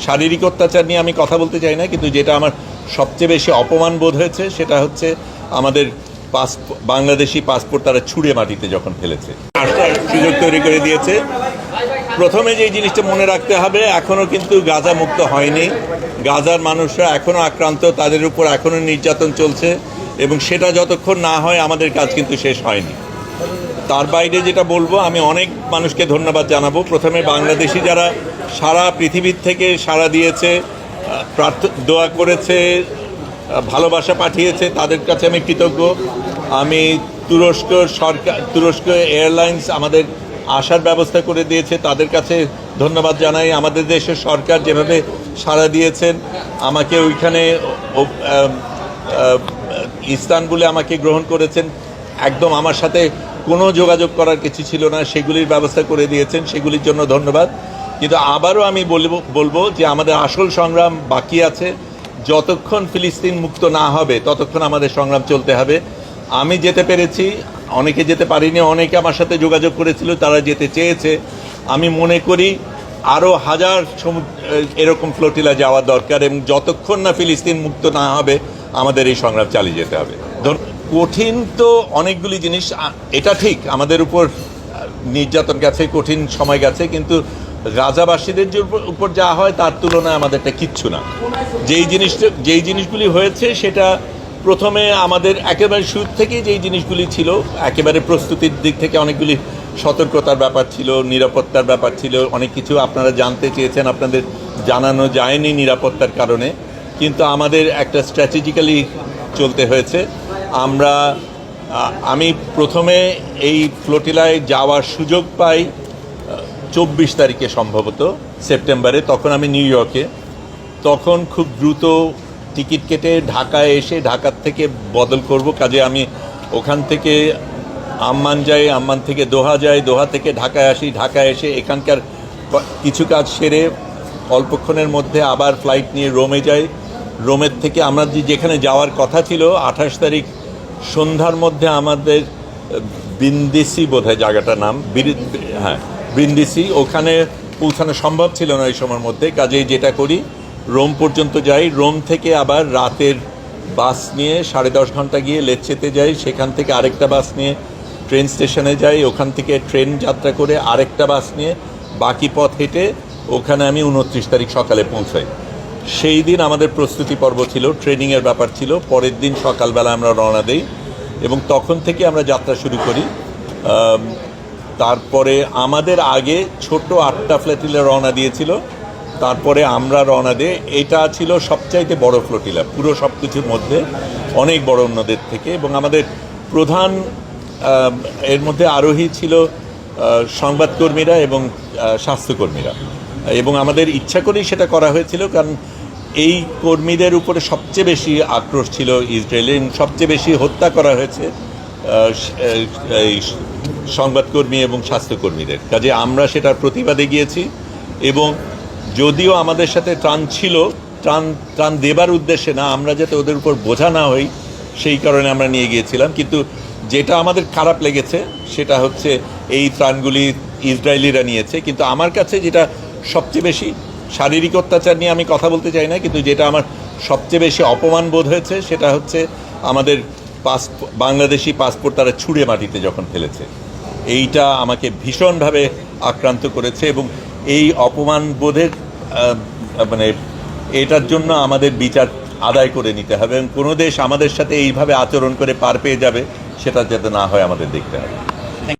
শারীরিক অত্যাচার নিয়ে আমি কথা বলতে চাই না, কিন্তু যেটা আমার সবচেয়ে বেশি অপমান বোধ হয়েছে সেটা হচ্ছে আমাদের বাংলাদেশি পাসপোর্ট তারা ছুঁড়ে মাটিতে যখন ফেলেছে, আসার সুযোগ তৈরি করে দিয়েছে। প্রথমে যে জিনিসটা মনে রাখতে হবে, এখনও কিন্তু গাজা মুক্ত হয়নি। গাজার মানুষরা এখনও আক্রান্ত, তাদের উপর এখনও নির্যাতন চলছে, এবং সেটা যতক্ষণ না হয় আমাদের কাজ কিন্তু শেষ হয়নি। তার বাইরে যেটা বলবো, আমি অনেক মানুষকে ধন্যবাদ জানাবো। প্রথমে বাংলাদেশি যারা সারা পৃথিবীর থেকে সাড়া দিয়েছে, দোয়া করেছে, ভালোবাসা পাঠিয়েছে, তাদের কাছে আমি কৃতজ্ঞ। আমি তুরস্ক এয়ারলাইন্স আমাদের আসার ব্যবস্থা করে দিয়েছে, তাদের কাছে ধন্যবাদ জানাই। আমাদের দেশের সরকার যেভাবে সাড়া দিয়েছেন, আমাকে ওইখানে ইস্তানবুলে আমাকে গ্রহণ করেছেন, একদম আমার সাথে কোনো যোগাযোগ করার কিছু ছিল না, সেগুলির ব্যবস্থা করে দিয়েছেন, সেগুলির জন্য ধন্যবাদ। কিন্তু আবারও আমি বলবো যে আমাদের আসল সংগ্রাম বাকি আছে। যতক্ষণ ফিলিস্তিন মুক্ত না হবে ততক্ষণ আমাদের সংগ্রাম চলতে হবে। আমি যেতে পেরেছি, অনেকে যেতে পারিনি, অনেকে আমার সাথে যোগাযোগ করেছিল, তারা যেতে চেয়েছে। আমি মনে করি আরও হাজার এরকম ফ্লোটিলা যাওয়া দরকার, এবং যতক্ষণ না ফিলিস্তিন মুক্ত না হবে আমাদের এই সংগ্রাম চালিয়ে যেতে হবে। কঠিন তো অনেকগুলি জিনিস, এটা ঠিক আমাদের উপর নির্যাতন গেছে, কঠিন সময় গেছে, কিন্তু গাজাবাসীদের উপর যা হয় তার তুলনায় আমাদেরটা কিচ্ছু না। যেই জিনিসগুলি হয়েছে সেটা প্রথমে আমাদের একেবারে শুরু থেকেই যেই জিনিসগুলি ছিল, একেবারে প্রস্তুতির দিক থেকে অনেকগুলি সতর্কতার ব্যাপার ছিল, নিরাপত্তার ব্যাপার ছিল, অনেক কিছু আপনারা জানতে চেয়েছেন, আপনাদের জানানো যায়নি নিরাপত্তার কারণে, কিন্তু আমাদের একটা স্ট্র্যাটেজিক্যালি চলতে হয়েছে। আমি প্রথমে এই ফ্লোটিলায় যাওয়ার সুযোগ পাই 24 তারিখে, সম্ভবত সেপ্টেম্বরে। তখন আমি নিউ ইয়র্কে, তখন খুব দ্রুত টিকিট কেটে ঢাকায় এসে ঢাকার থেকে বদল করব, কাজে আমি ওখান থেকে আম্মান যাই, আম্মান থেকে দোহা যাই, দোহা থেকে ঢাকায় আসি, ঢাকায় এসে এখানকার কিছু কাজ সেরে অল্পক্ষণের মধ্যে আবার ফ্লাইট নিয়ে রোমে যাই। রোমের থেকে আমরা যেখানে যাওয়ার কথা ছিল 28 তারিখ সন্ধ্যার মধ্যে আমাদের ব্রিন্দিসি বোধহয় জায়গাটার নাম, হ্যাঁ ব্রিন্দিসি, ওখানে পৌঁছানো সম্ভব ছিল না এই সময়ের মধ্যে। কাজেই যেটা করি, রোম পর্যন্ত যাই, রোম থেকে আবার রাতের বাস নিয়ে 10.5 ঘন্টা গিয়ে লেচ্ছেতে যাই, সেখান থেকে আরেকটা বাস নিয়ে ট্রেন স্টেশনে যাই, ওখান থেকে ট্রেন যাত্রা করে আরেকটা বাস নিয়ে বাকি পথ হেঁটে ওখানে আমি 29 তারিখ সকালে পৌঁছাই। সেই দিন আমাদের প্রস্তুতি পর্ব ছিল, ট্রেনিংয়ের ব্যাপার ছিল। পরের দিন সকালবেলা আমরা রওনা দেই এবং তখন থেকে আমরা যাত্রা শুরু করি। তারপরে আমাদের আগে ছোট 8টা ফ্লোটিলা রওনা দিয়েছিল, তারপরে আমরা রওনা দিই। এটা ছিল সবচাইতে বড় ফ্লোটিলা পুরো সব কিছুর মধ্যে, অনেক বড় অন্যদের থেকে। এবং আমাদের প্রধান এর মধ্যে আরোহী ছিল সংবাদকর্মীরা এবং স্বাস্থ্যকর্মীরা, এবং আমাদের ইচ্ছা করেই সেটা করা হয়েছিল, কারণ এই কর্মীদের উপরে সবচেয়ে বেশি আক্রোশ ছিল ইসরায়েলের, সবচেয়ে বেশি হত্যা করা হয়েছে এই সংবাদকর্মী এবং স্বাস্থ্যকর্মীদের। কাজে আমরা সেটার প্রতিবাদে গিয়েছি, এবং যদিও আমাদের সাথে ত্রাণ ছিল, ত্রাণ দেবার উদ্দেশ্যে না, আমরা যাতে ওদের উপর বোঝা না হই সেই কারণে আমরা নিয়ে গিয়েছিলাম। কিন্তু যেটা আমাদের খারাপ লেগেছে সেটা হচ্ছে এই ত্রাণগুলি ইসরায়েলিরা নিয়েছে। কিন্তু আমার কাছে যেটা সবচেয়ে বেশি, শারীরিক অত্যাচার নিয়ে আমি কথা বলতে চাই না, কিন্তু যেটা আমার সবচেয়ে বেশি অপমান বোধ হয়েছে সেটা হচ্ছে আমাদের বাংলাদেশি পাসপোর্ট তারা ছুঁড়ে মাটিতে যখন ফেলেছে। এইটা আমাকে ভীষণভাবে আক্রান্ত করেছে, এবং এই অপমান বোধের মানে এটার জন্য আমাদের বিচার আদায় করে নিতে হবে, এবং কোনো দেশ আমাদের সাথে এইভাবে আচরণ করে পার পেয়ে যাবে সেটা যাতে না হয় আমাদের দেখতে হবে।